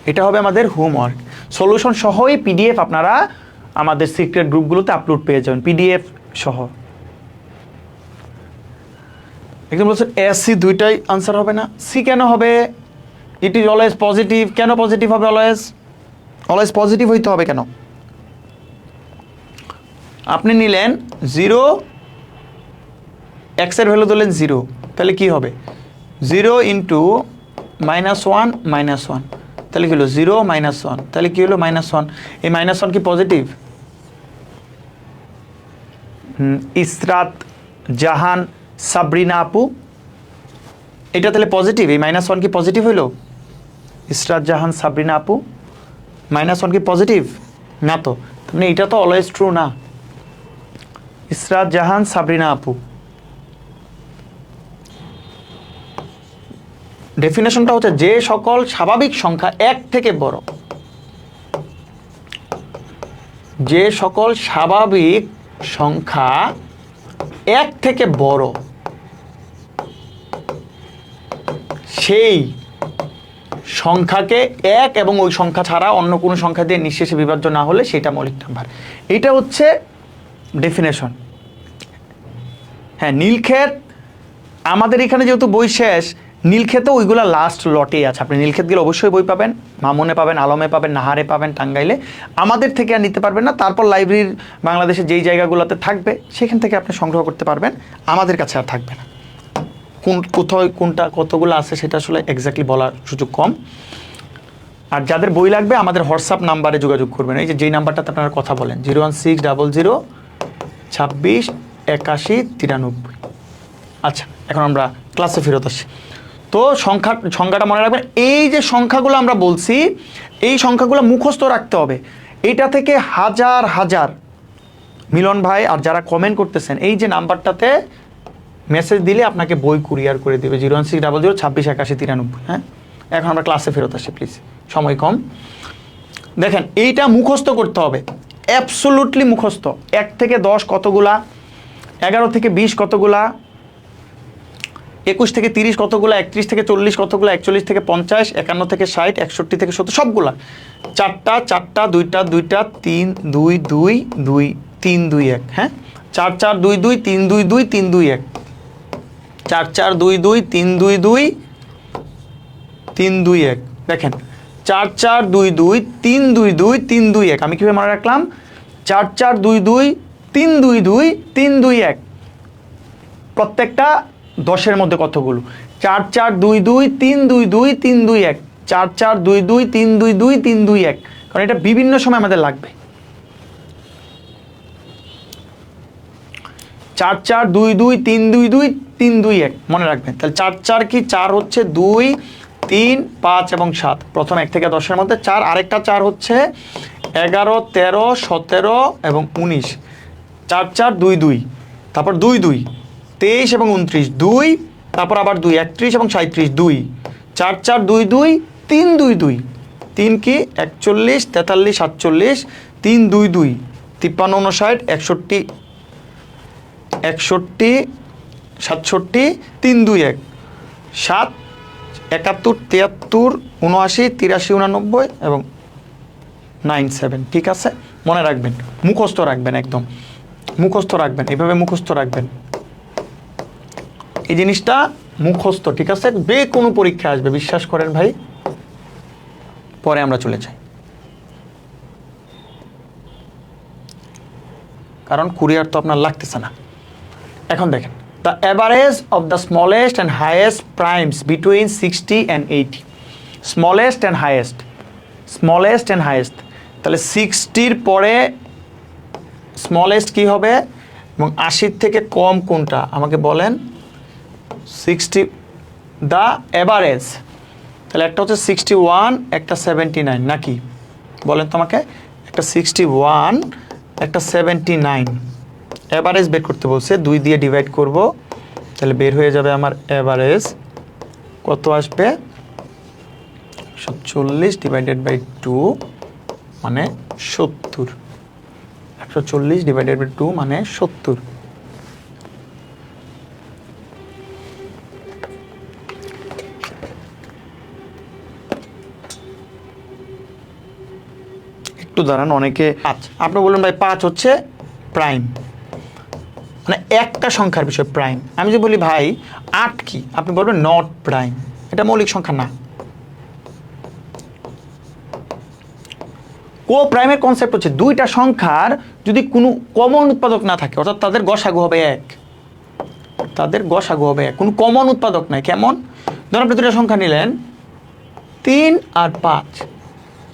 এটা হবে আমাদের হোমওয়ার্ক। সলিউশন সহই পিডিএফ আপনারা আমাদের সিক্রেট গ্রুপগুলোতে আপলোড পেয়ে যাবেন, পিডিএফ সহ। একদম বলছেন এসি দুইটাই আনসার হবে না, সি কেন হবে? ইট ইজ অলওয়েজ পজিটিভ, কেন পজিটিভ হবে? অলওয়েজ অলওয়েজ পজিটিভ হইতে হবে কেন? আপনি নিলেন 0, এক্সের ভ্যালু দিলেন 0, তাহলে কি হবে 0 ইন্টু -1 -1, তাহলে কি হলো 0 -1, তাহলে কি হলো -1, এই -1 কি পজিটিভ? ইসরাত জাহান সাবরিনা আপু, এটা তাহলে পজিটিভ, এই -1 কি পজিটিভ হইল? ইসরাত জাহান সাবরিনা আপু, -1 কি পজিটিভ না? তো মানে এটা তো অলওয়েজ ট্রু না। ইসরাত জাহান সাবরিনা আপু, ডেফিনেশনটা হচ্ছে যে সকল স্বাভাবিক সংখ্যা 1 থেকে বড়, যে সকল স্বাভাবিক সংখ্যা 1 থেকে বড় সেই সংখ্যাকে 1 এবং ওই সংখ্যা ছাড়া অন্য কোনো সংখ্যা দিয়ে নিঃশেষে বিভাজ্য না হলে সেটা মৌলিক নাম্বার। এটা হচ্ছে ডেফিনেশন। হ্যাঁ, নীলক্ষেত আমাদের এখানে যেহেতু বই শেষ, নীলক্ষেতেও ওইগুলো লাস্ট লটেই আছে। আপনি নীলক্ষেত গেলে অবশ্যই বই পাবেন, মামুনে পাবেন, আলমে পাবেন, নাহারে পাবেন, টাঙ্গাইলে। আমাদের থেকে আর নিতে পারবেন না, তারপর লাইব্রেরির বাংলাদেশে যেই জায়গাগুলোতে থাকবে সেখান থেকে আপনি সংগ্রহ করতে পারবেন, আমাদের কাছে আর থাকবে না। কোথায় কোনটা কতগুলো আছে সেটা আসলে এক্স্যাক্টলি বলার সুযোগ কম। আর যাদের বই লাগবে আমাদের হোয়াটসঅ্যাপ নাম্বারে যোগাযোগ করবেন, এই যে যেই নাম্বারটাতে আপনারা কথা বলেন 01600 26 81 93। আচ্ছা, এখন আমরা ক্লাসে ফেরত আসি। তো সংখ্যাটা মনে রাখবেন, এই যে সংখ্যাগুলো আমরা বলছি এই সংখ্যাগুলো মুখস্থ রাখতে হবে। এটা থেকে হাজার হাজার, মিলন ভাই আর যারা কমেন্ট করতেছেন এই যে নাম্বারটাতে মেসেজ দিলে আপনাকে বই কুরিয়ার করে দেবে 01600 26 81 93। হ্যাঁ, এখন আমরা ক্লাসে ফেরত আসি প্লিজ, সময় কম। দেখেন এইটা মুখস্থ করতে হবে, অ্যাবসোলুটলি মুখস্থ। 1 থেকে 10 কতগুলা, 11 থেকে 20 কতগুলা, 21 থেকে 30 কতগুলা, 31 থেকে 40 কতগুলা, 41 থেকে 50, 51 থেকে 60, 61 থেকে 70, সবগুলা। 4টা 4টা, 2টা 2টা, 3 2 2 2 3 2 1। হ্যাঁ, 4 4 2 2 3 2 2 3 2 1, 4 4 2 2 3 2 2 3 2 1। দেখেন 4 4 2 2 3 2 2 3 2 1। আমি কীভাবে মনে রাখলাম? 4 4 2 2 3 2 2 3 2 1। প্রত্যেকটা 10-এর মধ্যে কতগুলো? 4 4 2 2 3 2 2 3 2 1, 4 4 2 2 3 2 2 3 2 1। কারণ এটা বিভিন্ন সময় আমাদের লাগবে। 4 4 2 2 3 2 2 3 2 1 মনে রাখবেন। তাহলে 4 4 কি? 4 হচ্ছে 2 3 5 এবং 7, প্রথম 1 থেকে 10-এর মধ্যে 4। আরেকটা 4 হচ্ছে 11 13 17 এবং 19। 4 4 2 2, তারপর 2 2 23 এবং 29, 2, তারপর আবার 2 31 এবং 37, 2 4 4 2 2 3 2 2, 3 কি? 41 43 47, 3 2 2 53 59 61 61 67, 3 2 1 7 71 73 79 83 89 এবং 97। ঠিক আছে, মনে রাখবেন, মুখস্থ রাখবেন, একদম মুখস্থ রাখবেন, এভাবে মুখস্থ রাখবেন। এই জিনিসটা মুখস্থ, ঠিক আছে? যে কোনো পরীক্ষা আসবে, বিশ্বাস করেন ভাই। পরে আমরা চলে যাই, কারণ কুরিয়ার তো আপনার লাগতেছে না। এখন দেখেন, the average of the smallest and highest primes between 60 and 80। Smallest and highest, smallest and highest. তাহলে 60-র পরে স্মলেস্ট কি হবে এবং 80-র থেকে কম কোনটা আমাকে বলেন? 60, দ্য অ্যাভারেজ। তাহলে একটা হচ্ছে 61, একটা 79, নাকি বলেন তো আমাকে? একটা 61, একটা 79। অ্যাভারেজ বের করতে বলছে, 2 দিয়ে ডিভাইড করব, তাহলে বের হয়ে যাবে আমার অ্যাভারেজ কত আসবে? 140 ডিভাইডেড বাই 2 মানে 70। 140 ডিভাইডেড বাই 2 মানে 70। একটু দাঁড়ান, অনেকে আপনি বললেন ভাই 5 হচ্ছে প্রাইম, মানে একটা সংখ্যার বিষয় প্রাইম। আমি যে বলি ভাই 8 কি, আপনি বলবেন নট প্রাইম, এটা মৌলিক সংখ্যা না। কো প্রাইমের কনসেপ্ট হচ্ছে দুইটা সংখ্যার যদি কোনো কমন উৎপাদক না থাকে, অর্থাৎ তাদের গসাগু হবে এক, তাদের গসাগু হবে এক, কোনো কমন উৎপাদক নাই। কেমন? ধরুন আপনি দুটো সংখ্যা নিলেন 3 আর 5,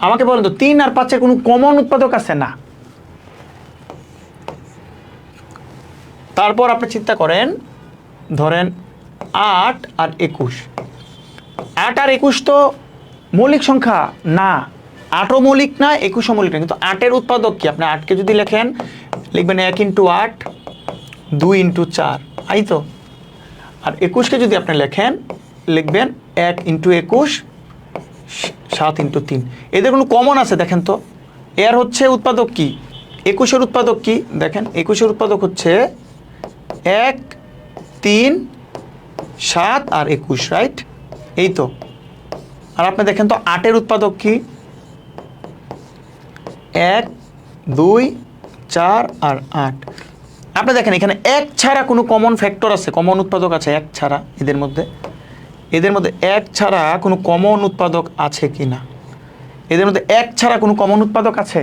আমাকে বলেন তো 3 আর 5-এর কোনো কমন উৎপাদক আছে? না। তারপর আপনি চিন্তা করেন, ধরেন 8 আর 21, 8 আর 21 তো মৌলিক সংখ্যা না, 8ও মৌলিক না 21ও মৌলিক না, কিন্তু 8-এর উৎপাদক কি? আপনি 8কে যদি লেখেন, লিখবেন 1 × 8, 2 × 4, এই তো। আর 21কে যদি আপনি লেখেন, লিখবেন 1 × 21, 7 × 3। এদের কোনো কমন আছে দেখেন তো? এর হচ্ছে উৎপাদক কি? 21-এর উৎপাদক কি? দেখেন 21-এর উৎপাদক হচ্ছে 1, 3, 7 আর 21, রাইট? এই তো। আর আপনি দেখেন তো 8-এর উৎপাদক কি? 1, 2, 4 আর 8। আপনি দেখেন এখানে 1 ছাড়া কোনো কমন ফ্যাক্টর আছে, কমন উৎপাদক আছে 1 ছাড়া? এদের মধ্যে 1 ছাড়া কোনো কমন উৎপাদক আছে কি না? এদের মধ্যে 1 ছাড়া কোনো কমন উৎপাদক আছে?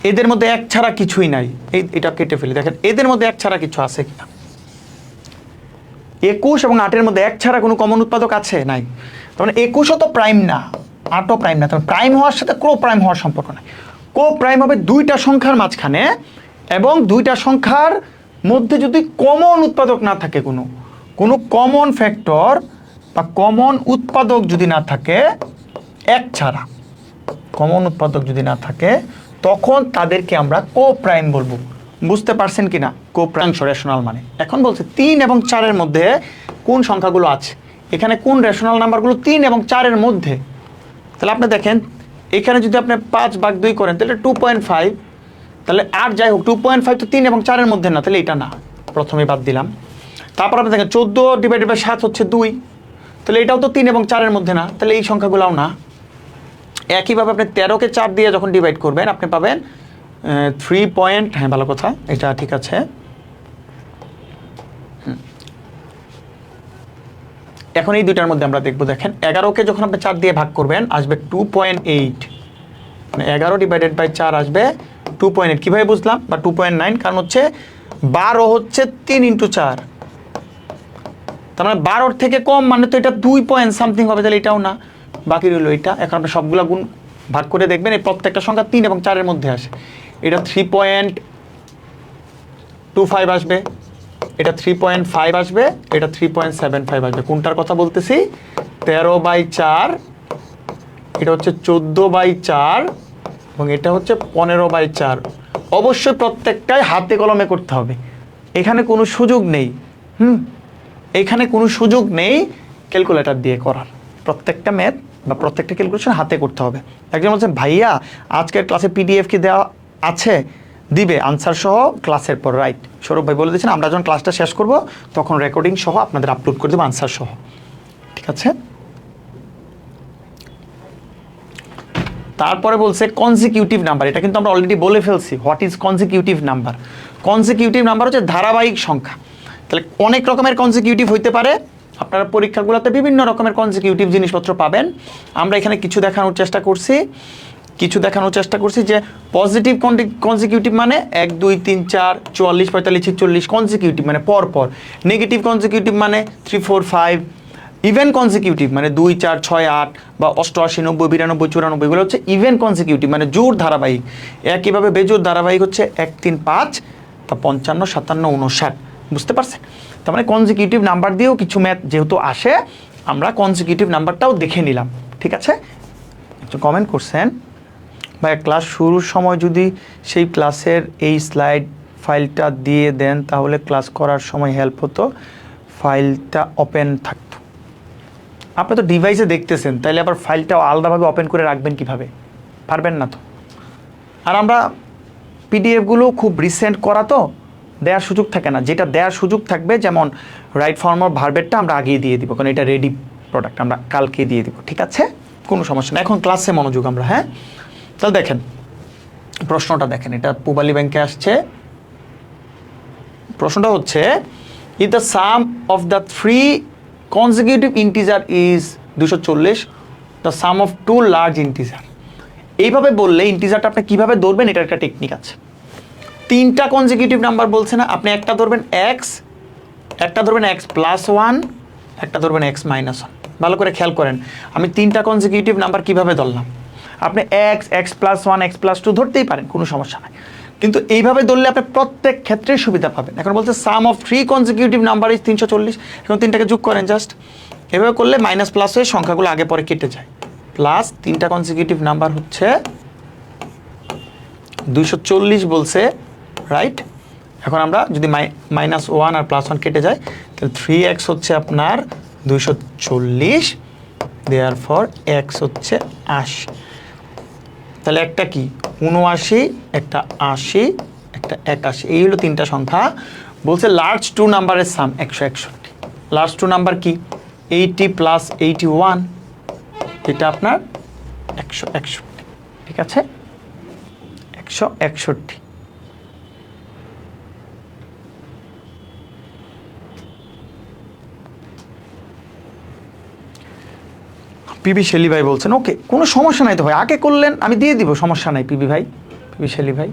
এদের মধ্যে 1 ছাড়া কিছুই নাই। এটা কেটে ফেলি, দেখেন এদের মধ্যে 1 ছাড়া কিছু আছে কিনা। 21 এবং 8-এর মধ্যে 1 ছাড়া কোনো কমন উৎপাদক আছে? নাই। তার মানে 21ও তো প্রাইম না, 8ও প্রাইম না। তার প্রাইম হওয়ার সাথে কো প্রাইম হওয়ার সম্পর্ক নাই। কো প্রাইম হবে দুইটা সংখ্যার মাঝখানে, এবং দুইটা সংখ্যার মধ্যে যদি কমন উৎপাদক না থাকে, কোনো কমন ফ্যাক্টর বা কমন উৎপাদক যদি না থাকে 1 ছাড়া, কমন উৎপাদক যদি না থাকে, তখন তাদেরকে আমরা কো প্রাইম বলবো। বুঝতে পারছেন কিনা? কো প্রাইম রেশনাল মানে। এখন বলছে 3 এবং 4-এর মধ্যে কোন সংখ্যাগুলো আছে, এখানে কোন রেশনাল নাম্বারগুলো 3 এবং 4-এর মধ্যে। তাহলে আপনি দেখেন এখানে যদি আপনি 5/2 করেন তাহলে 2.5, তাহলে আর যাই হোক 2.5 তো 3 এবং 4-এর মধ্যে না, তাহলে এটা না, প্রথমে বাদ দিলাম। তারপর আপনি দেখেন 14/7 হচ্ছে 2, তাহলে এটাও তো 3 এবং 4-এর মধ্যে না, তাহলে এই সংখ্যাগুলোও না। একইভাবে আপনি 13কে 4 দিয়ে যখন ডিভাইড করবেন, আপনি পাবেন 3. হ্যাঁ, ভালো কথা, এটা ঠিক আছে। এখন এই দুইটার মধ্যে আমরা দেখবো, দেখেন 11কে যখন আপনি 4 দিয়ে ভাগ করবেন আসবে 2.8, মানে 11/4 আসবে 2.8। কীভাবে বুঝলাম? বা 2.9, কারণ হচ্ছে 12 হচ্ছে 3 × 4, তার মানে 12-র থেকে কম, মানে তো এটা 2 পয়েন্ট সামথিং হবে, তাহলে এটাও না, বাকি রইল এটা। এখন আপনি সবগুলো গুণ ভাগ করে দেখবেন, এই প্রত্যেকটা সংখ্যা 3 এবং 4-এর মধ্যে আসে। এটা 3.25 আসবে, এটা 3.5 আসবে, এটা 3.75 আসবে। কোনটার কথা বলতেছি? 13/4, এটা হচ্ছে 14/4, এবং এটা হচ্ছে 15/4। অবশ্যই প্রত্যেকটাই হাতে কলমে করতে হবে, এখানে কোনো সুযোগ নেই। এখানে কোনো সুযোগ নেই ক্যালকুলেটর দিয়ে করার। প্রত্যেকটা ম্যাথ বা প্রত্যেকটা ক্যালকুলেশন হাতে করতে হবে। একজন বলছেন ভাইয়া আজকের ক্লাসে PDF কি দেওয়া আছে? দিবে আনসার সহ ক্লাসের পর, রাইট? সৌরভ ভাই বলে দিয়েছেন আমরা যখন ক্লাসটা শেষ করব তখন রেকর্ডিং সহ আপনাদের আপলোড করে দেবো, আনসার সহ, ঠিক আছে? তারপরে বলছে কনজিকিউটিভ নাম্বার। এটা কিন্তু আমরা অলরেডি বলে ফেলছি। What is consecutive number? Consecutive number হচ্ছে ধারাবাহিক সংখ্যা। তাহলে অনেক রকমের কনজিকিউটিভ হইতে পারে, আপনারা পরীক্ষাগুলোতে বিভিন্ন রকমের কনজিকিউটিভ জিনিসপত্র পাবেন। আমরা এখানে কিছু দেখানোর চেষ্টা করছি যে পজিটিভ কনজিকিউটিভ মানে 1, 2, 3, 4, 44, 45, 46 কনজিকিউটিভ মানে পরপর। নেগেটিভ কনজিকিউটিভ মানে 3, 4, 5। ইভেন কনজিকিউটিভ মানে 2, 4, 6, 8 বা 88, 90, 92, 94, এগুলো হচ্ছে ইভেন কনজিকিউটিভ মানে জোড় ধারাবাহিক। একইভাবে বেজোড় ধারাবাহিক হচ্ছে 1, 3, 5 বা 55, 57, 59। বুঝতে পারছেন? তার মানে কনজিকিউটিভ নাম্বার দিয়েও কিছু ম্যাথ যেহেতু আসে, আমরা কনজিকিউটিভ নাম্বারটাও দেখে নিলাম, ঠিক আছে? একটু কমেন্ট করছেন ভাই ক্লাস শুরুর সময় যদি সেই ক্লাসের এই স্লাইড ফাইলটা দিয়ে দেন তাহলে ক্লাস করার সময় হেল্প হতো, ফাইলটা ওপেন থাকতো। আপনি তো ডিভাইসে দেখতেছেন, তাইলে আবার ফাইলটা আলাদাভাবে ওপেন করে রাখবেন কিভাবে? পারবেন না তো। আর আমরা পিডিএফগুলো খুব রিসেন্ট করা তো দেওয়ার সুযোগ থাকে না। যেটা দেওয়ার সুযোগ থাকবে, যেমন রাইট ফর্ম অফ ভার্বেরটা আমরা আগিয়ে দিয়ে দিব, কারণ এটা রেডি প্রোডাক্ট, আমরা কালকে দিয়ে দিব, ঠিক আছে? কোনো সমস্যা না। এখন ক্লাসে মনোযোগ আমরা। হ্যাঁ, তাহলে দেখেন প্রশ্নটা দেখেন, এটা পূবালী ব্যাংকে আসছে। প্রশ্নটা হচ্ছে if the sum of the 3 consecutive integer is 240, the sum of 2 large integer এইভাবে বললে ইন্টিজারটা আপনি কীভাবে ধরবেন এটার একটা টেকনিক আছে। 3টা কনজিকিউটিভ নাম্বার বলছে না, আপনি একটা ধরবেন এক্স, একটা ধরবেন এক্স প্লাস ওয়ান, একটা ধরবেন এক্স মাইনাস ওয়ান। ভালো করে খেয়াল করেন আমি 3টা কনজিকিউটিভ নাম্বার কীভাবে ধরলাম। আপনি x, x plus one, x plus two ধরতেই পারেন, কোনো সমস্যা নাই, কিন্তু এইভাবে ধরলে আপনি প্রত্যেক ক্ষেত্রে সুবিধা পাবেন। এখন বলছে সাম অফ 3 কনজিকিউটিভ নাম্বার ইজ 340, এখন 3টাকে যোগ করেন জাস্ট, এভাবে করলে মাইনাস প্লাস হয়ে সংখ্যাগুলো আগে পরে কেটে যায়। প্লাস 3টা কনজিকিউটিভ নাম্বার হচ্ছে 240 বলছে, রাইট। এখন আমরা যদি মাইনাস ওয়ান আর প্লাস ওয়ান কেটে যায় তাহলে 3x হচ্ছে আপনার 240, দেয়ার ফর x হচ্ছে 80। তাহলে একটা কি 79, একটা 80, একটা 81, এই হলো 3টা সংখ্যা। বলছে লার্জ 2 নাম্বারের সাম 161। লার্জ 2 নাম্বার কি 80 প্লাস 81, এটা আপনার 161, ঠিক আছে 161। পিবি শেলি ভাই বলছেন ওকে, কোনো সমস্যা নাই তো ভাই, আগে করলেন আমি দিয়ে দিব, সমস্যা নাই পিবি ভাই, পিবি শেলি ভাই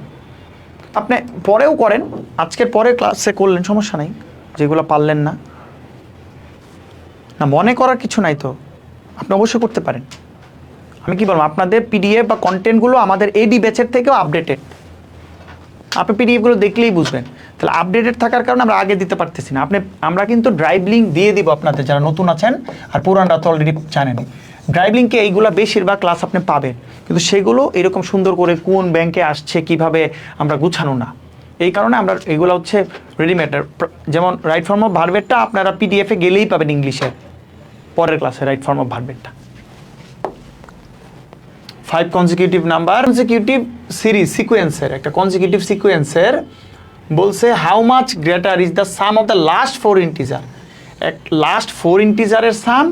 আপনি পরেও করেন, আজকের পরে ক্লাসে করলেন সমস্যা নাই, যেগুলো পারলেন না না মনে করার কিছু নাই তো, আপনি অবশ্যই করতে পারেন। আমি কি বলবো, আপনাদের পিডিএফ বা কন্টেন্টগুলো আমাদের এডি ব্যাচের থেকেও আপডেটেড, আপনি পিডিএফগুলো দেখলেই বুঝবেন। তাহলে আপডেটেড থাকার কারণে আমরা আগে দিতে পারতেছি না। আমরা কিন্তু ড্রাইভ লিঙ্ক দিয়ে দিব আপনাদের যারা নতুন আছেন, আর পুরানরা তো অলরেডি জানেনি। ড্রাইভ লিঙ্কে এইগুলো বেশিরভাগ ক্লাস আপনি পাবেন, কিন্তু সেগুলো এরকম সুন্দর করে কোন ব্যাংকে আসছে কিভাবে আমরা গুছানো না, এই কারণে আমরা এগুলো হচ্ছে রেডিমেড। যেমন রাইট ফর্ম অফ ভার্বেরটা আপনারা পিডিএফে গেলেই পাবেন ইংলিশে, পরের ক্লাসে রাইট ফর্ম অফ ভার্বেরটা। 5 কনজিকিউটিভ নাম্বার, কনজিকিউটিভ সিরিজ সিকোয়েন্সের একটা কনজিকিউটিভ সিকোয়েন্সের বলছে how much greater is the sum of the last 4 integer, last 4 ইন্টিজারের sum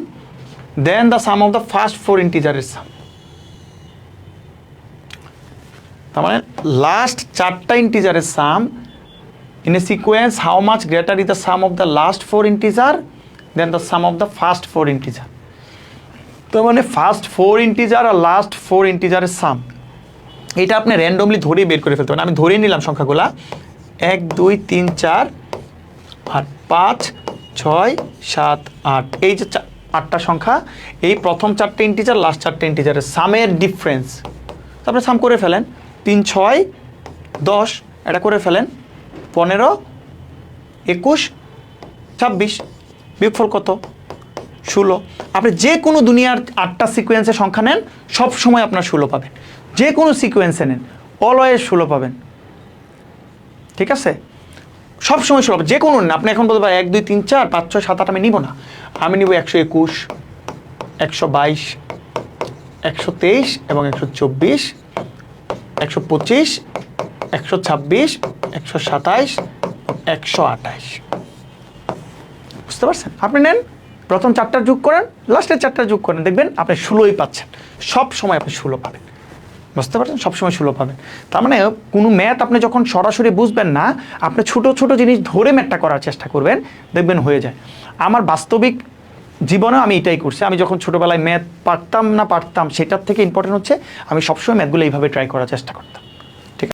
then the sum of the first 4 ইন্টিজারের সাম। তার মানে লাস্ট 4টা ইন্টিজারের sum in a sequence how much greater is the sum of the last 4 integer then the sum of the first 4 integer. তার মানে first 4 integer আর last 4 ইন্টিজারের সাম, এটা আপনি র্যান্ডমলি ধরেই বের করে ফেলতে পারেন। আমি ধরেই নিলাম সংখ্যাগুলা 1 2 3 4 আর 5 6 7 8, এই যে 8টা সংখ্যা, এই প্রথম 4টে ইন্টিজার লাস্ট 4টে ইন্টিজারের সামের ডিফারেন্স, তারপরে সাম করে ফেলেন 3 6 10, এটা করে ফেলেন 15 21 26, বিয়োগফল কত 16। আপনি যে কোনো দুনিয়ার 8টা সিকোয়েন্সের সংখ্যা নেন সব সময় আপনার 16 পাবেন, যে কোনো সিকোয়েন্সে নেন অলওয়েজ 16 পাবেন, ঠিক আছে সব সময় 16, যে কোনো নেন। আপনি এখন বলতে পারেন 1 2 3 4 5 6 7 8 আমি নিব না, আমি নিব 121 122 123 এবং 124 125 126 127 128। বুঝতে পারছেন? আপনি নেন প্রথম 4টা যোগ করেন, লাস্টের 4টা যোগ করেন, দেখবেন আপনি 16ই পাচ্ছেন, সব সময় আপনি 16 পাবেন। বুঝতে পারছেন? সবসময় 16 পাবেন। তার মানে কোনো ম্যাথ আপনি যখন সরাসরি বুঝবেন না, আপনি ছোট ছোট জিনিস ধরে ম্যাথটা করার চেষ্টা করবেন, দেখবেন হয়ে যায়। আমার বাস্তবিক জীবনে আমি এটাই করছি। আমি যখন ছোটোবেলায় ম্যাথ পারতাম না পারতাম, সেটার থেকে ইম্পর্টেন্ট হচ্ছে আমি সবসময় ম্যাথগুলো এইভাবে ট্রাই করার চেষ্টা করতাম।